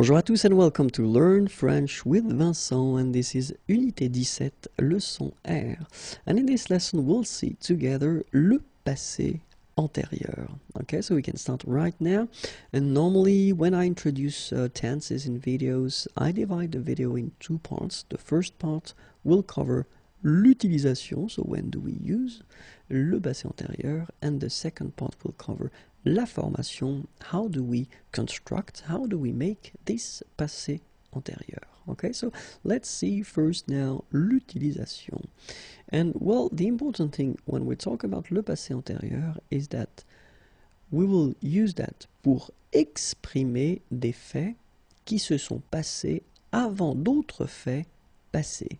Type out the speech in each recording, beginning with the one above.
Bonjour à tous and welcome to Learn French with Vincent, and this is Unité 17, leçon R. And in this lesson we'll see together le passé antérieur. Okay, so we can start right now. And normally when I introduce tenses in videos, I divide the video in two parts. The first part will cover l'utilisation, so when do we use le passé antérieur, and the second part will cover la formation, how do we construct, how do we make this passé antérieur. Okay, so let's see first now l'utilisation. And well, the important thing when we talk about le passé antérieur is that we will use that pour exprimer des faits qui se sont passés avant d'autres faits passés.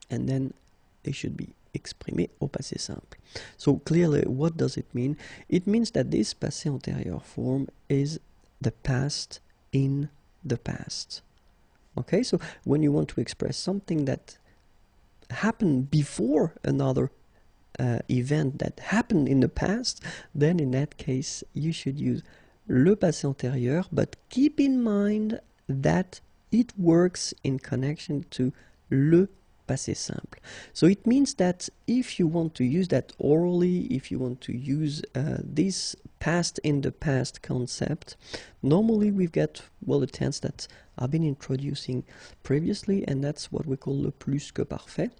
And then they should be exprimé au passé simple. So clearly, what does it mean? It means that this passé antérieur form is the past in the past. Okay, so when you want to express something that happened before another event that happened in the past, then in that case you should use le passé antérieur, but keep in mind that it works in connection to le passé simple. So it means that if you want to use that orally, if you want to use this past in the past concept, normally we've got, well, a tense that I've been introducing previously, and that's what we call le plus que parfait.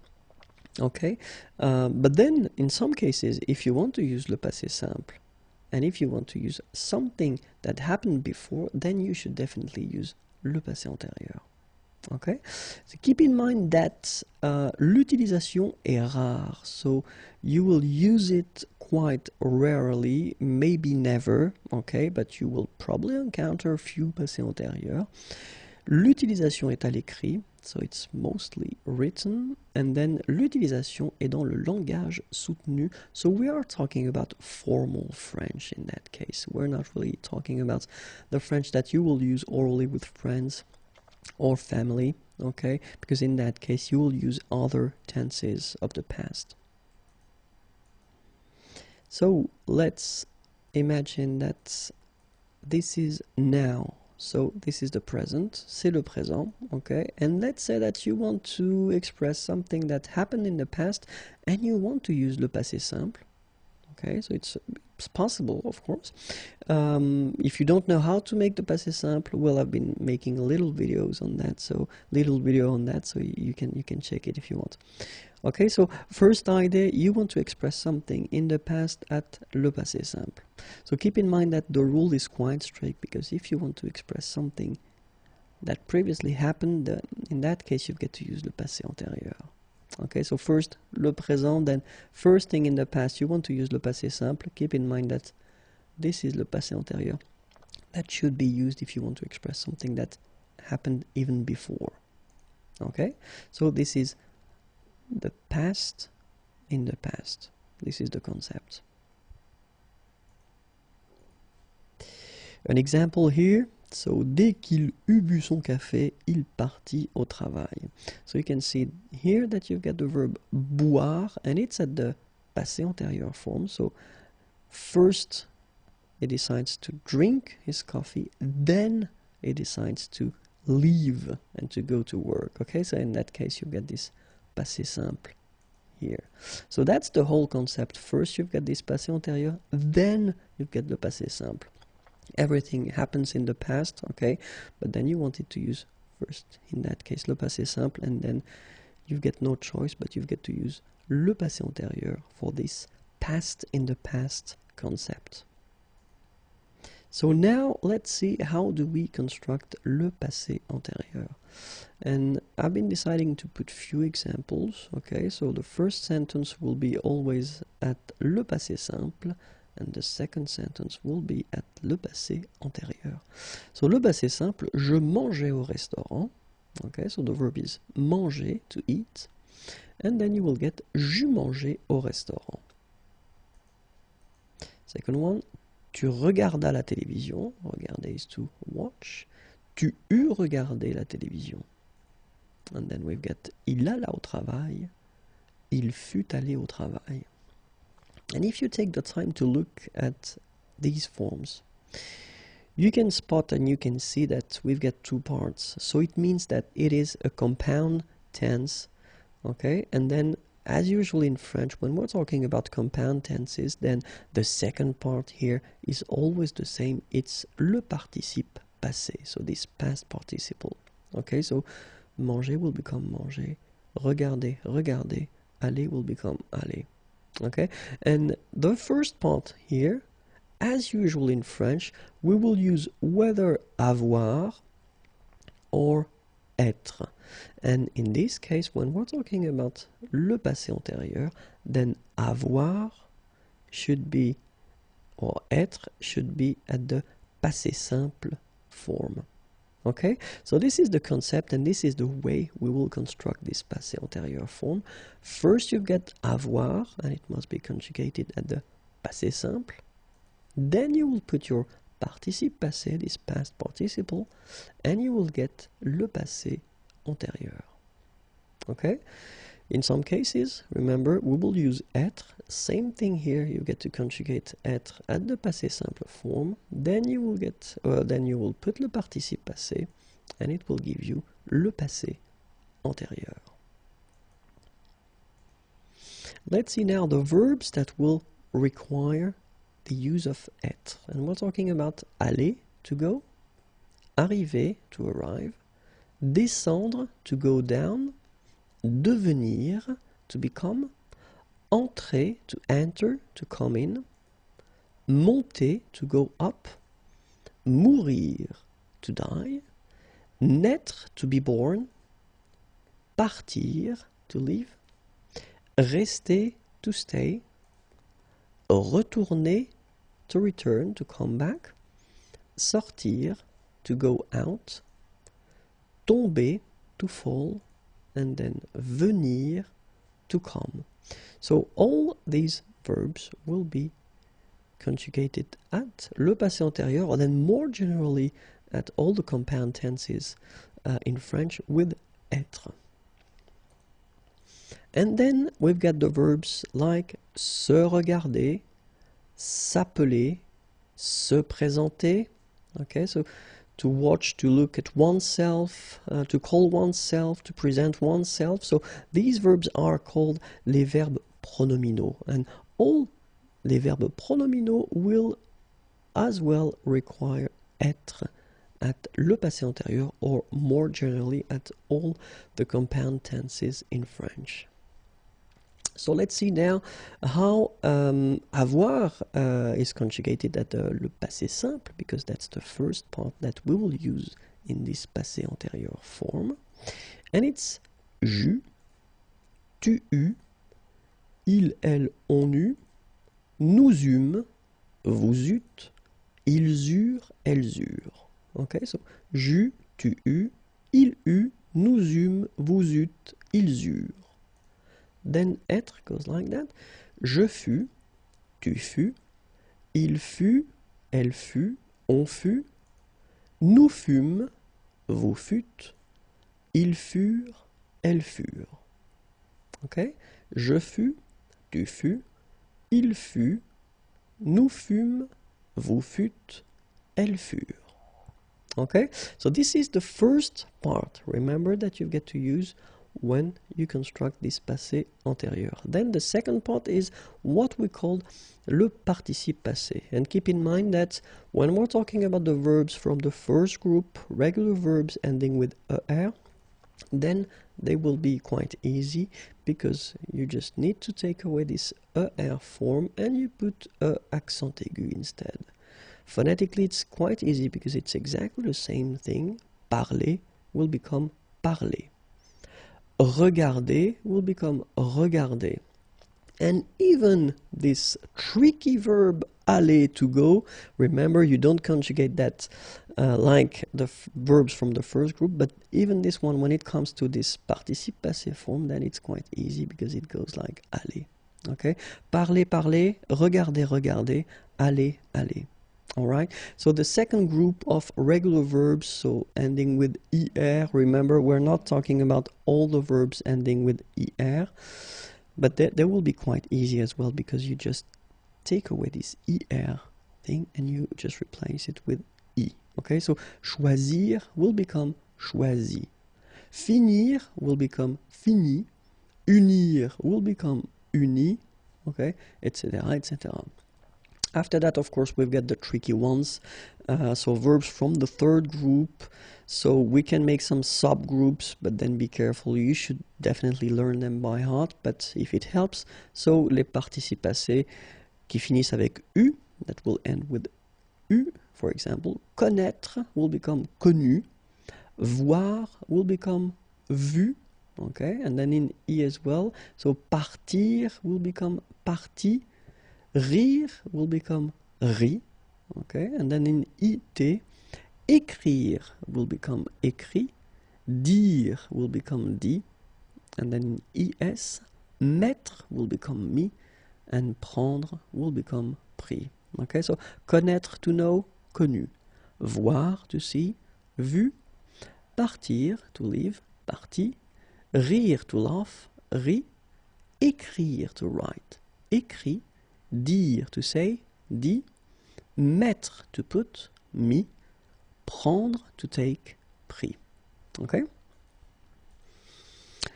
Okay, but then in some cases, if you want to use le passé simple, and if you want to use something that happened before, then you should definitely use le passé antérieur. Okay, so keep in mind that l'utilisation est rare, so you will use it quite rarely, maybe never, okay, but you will probably encounter a few passés antérieurs. L'utilisation est à l'écrit, so it's mostly written, and then l'utilisation est dans le langage soutenu, so we are talking about formal French in that case. We're not really talking about the French that you will use orally with friends or family, okay, because in that case you will use other tenses of the past. So let's imagine that this is now, so this is the present, c'est le présent, okay, and let's say that you want to express something that happened in the past and you want to use le passé simple. Okay, so it's possible, of course. If you don't know how to make the passé simple, well, I've been making little videos on that, so you can check it if you want. Okay, so first idea, you want to express something in the past at le passé simple. So keep in mind that the rule is quite strict, because if you want to express something that previously happened, in that case you get to use le passé antérieur. Okay, so first le présent, then first thing in the past you want to use le passé simple. Keep in mind that this is le passé antérieur. That should be used if you want to express something that happened even before. Okay, so this is the past in the past. This is the concept. An example here. So, dès qu'il eut bu son café, il partit au travail. So you can see here that you've got the verb boire, and it's at the passé antérieur form. So first he decides to drink his coffee, then he decides to leave and to go to work. Okay, so in that case you get this passé simple here. So that's the whole concept. First you've got this passé antérieur, then you get the passé simple. Everything happens in the past, okay, but then you wanted to use first, in that case, le passé simple, and then you get no choice, but you get to use le passé antérieur for this past in the past concept. So now let's see how do we construct le passé antérieur. And I've been deciding to put few examples, okay, so the first sentence will be always at le passé simple, and the second sentence will be at le passé antérieur. So le passé simple, je mangeais au restaurant. Okay, so the verb is manger, to eat. And then you will get j'eus mangé au restaurant. Second one, tu regardas la télévision. Regarder is to watch. Tu eus regardé la télévision. And then we've got il alla au travail. Il fut allé au travail. And if you take the time to look at these forms, you can spot and you can see that we've got two parts. So it means that it is a compound tense, okay? And then, as usual in French, when we're talking about compound tenses, then the second part here is always the same. It's le participe passé, so this past participle. Okay, so manger will become manger, regarder, regarder, aller will become aller. Okay, and the first part here, as usual in French, we will use whether avoir or être. And in this case, when we're talking about le passé antérieur, then avoir should be, or être should be at the passé simple form. Okay, so this is the concept and this is the way we will construct this passé antérieur form. First you've got avoir, and it must be conjugated at the passé simple. Then you will put your participe passé, this past participle, and you will get le passé antérieur. Okay? In some cases, remember, we will use être. Same thing here, you get to conjugate être at the passé simple form. Then you will get, then you will put le participe passé, and it will give you le passé antérieur. Let's see now the verbs that will require the use of être. And we're talking about aller, to go, arriver, to arrive, descendre, to go down, devenir, to become, entrer, to enter, to come in, monter, to go up, mourir, to die, naître, to be born, partir, to leave, rester, to stay, retourner, to return, to come back, sortir, to go out, tomber, to fall, and then venir, to come. So all these verbs will be conjugated at le passé antérieur, or then more generally at all the compound tenses in French with être. And then we've got the verbs like se regarder, s'appeler, se présenter. Okay, so to watch, to look at oneself, to call oneself, to present oneself. So these verbs are called les verbes pronominaux. And all les verbes pronominaux will as well require être at le passé antérieur, or more generally at all the compound tenses in French. So let's see now how avoir is conjugated at le passé simple, because that's the first part that we will use in this passé antérieur form. And it's j'eus, tu eus, il, elle, on eut, nous eûmes, vous eûtes, ils eurent, elles eurent. Okay, so j'eus, tu eus, il eut, nous eûmes, vous eûtes, ils eurent. Then être goes like that. Je fus, tu fus, il fut, elle fut, on fut, nous fûmes, vous fûtes, ils furent, elles furent. Okay? Je fus, tu fus, il fut, nous fûmes, vous fûtes, elles furent. Okay? So this is the first part. Remember that you get to use when you construct this passé antérieur. Then the second part is what we call le participe passé. And keep in mind that when we're talking about the verbs from the first group, regular verbs ending with er, then they will be quite easy, because you just need to take away this er form and you put accent aigu instead. Phonetically it's quite easy because it's exactly the same thing. Parler will become parler. Regarder will become regarder. And even this tricky verb aller, to go, remember you don't conjugate that like the verbs from the first group, but even this one, when it comes to this participe passé form, then it's quite easy because it goes like aller. Okay? Parler, parler, regarder, regarder, aller, aller. Alright, so the second group of regular verbs, so ending with er, remember we're not talking about all the verbs ending with er, but they will be quite easy as well, because you just take away this er thing and you just replace it with I. Okay, so choisir will become choisi. Finir will become fini. Unir will become uni. Okay, etc., etc. After that, of course, we've got the tricky ones. So verbs from the third group. So we can make some subgroups, but then be careful. You should definitely learn them by heart, but if it helps. So les participes passés qui finissent avec U, that will end with U, for example. Connaître will become connu. Voir will become vu. Okay, and then in I as well. So partir will become parti. Rire will become ri. Okay, and then in IT, écrire will become écrit. Dire will become dit. And then in IS, mettre will become mis. And prendre will become pris. Okay, so connaître, to know, connu. Voir, to see, vu. Partir, to leave, parti. Rire, to laugh, ri. Écrire, to write, écrit. Dire, to say, dit. Mettre, to put, mis. Prendre, to take, pris. Okay? A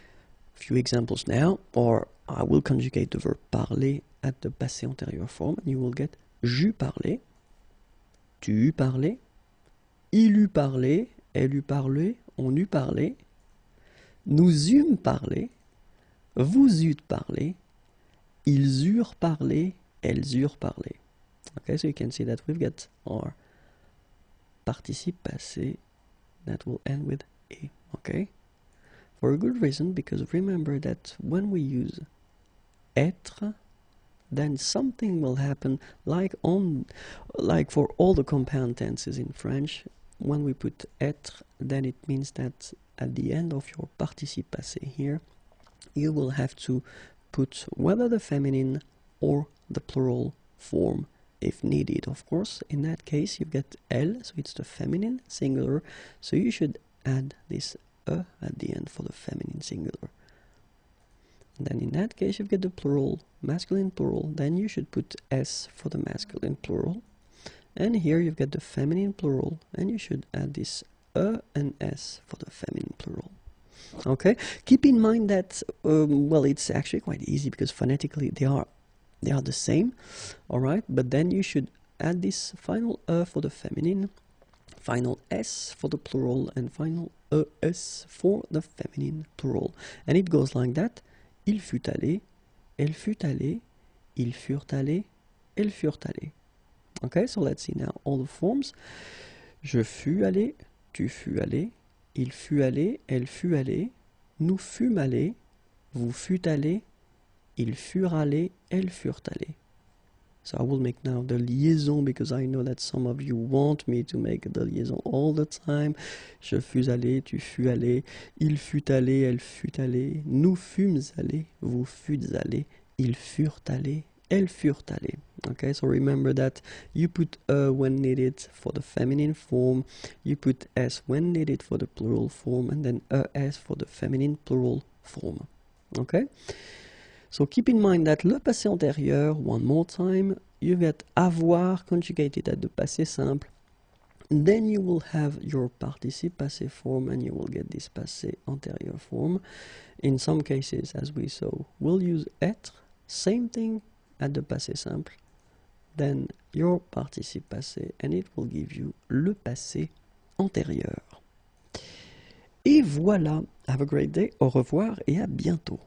few examples now, or I will conjugate the verb parler at the passé antérieur form, and you will get j'eus parlé, tu eus parlé, il eut parlé, elle eut parlé, on eut parlé, nous eûmes parlé, vous eûtes parlé, ils eurent parlé, elles eurent parlé. Okay, so you can see that we've got our participe passé that will end with E. Okay? For a good reason, because remember that when we use être, then something will happen like for all the compound tenses in French. When we put être, then it means that at the end of your participe passé here, you will have to put whether the feminine or the plural form if needed. Of course, in that case you get elle, so it's the feminine singular, so you should add this e at the end for the feminine singular. And then in that case you get the plural, masculine plural, then you should put s for the masculine plural. And here you've got the feminine plural, and you should add this e and s for the feminine plural. Okay, keep in mind that well, it's actually quite easy because phonetically they are the same. All right, but then you should add this final e for the feminine, final s for the plural, and final es for the feminine plural. And it goes like that: il fut allé, elle fut allée, ils furent allés, elles furent allées. Okay, so let's see now all the forms. Je fus allé, tu fus allé, il fut allé, elle fut allée, nous fûmes allés, vous fûtes allés, ils furent allés, elles furent allées. So I will make now the liaison because I know that some of you want me to make the liaison all the time. Je fus allé, tu fus allé, il fut allé, elle fut allée, nous fûmes allés, vous fûtes allés, ils furent allés, elles furent allées. Okay, so remember that you put when needed for the feminine form, you put s when needed for the plural form, and then es for the feminine plural form. Okay, so keep in mind that le passé antérieur, one more time, you get avoir conjugated at the passé simple, then you will have your participe passé form, and you will get this passé antérieur form. In some cases, as we saw, we'll use être, same thing at the passé simple, then your participe passé, and it will give you le passé antérieur. Et voilà, have a great day, au revoir et à bientôt.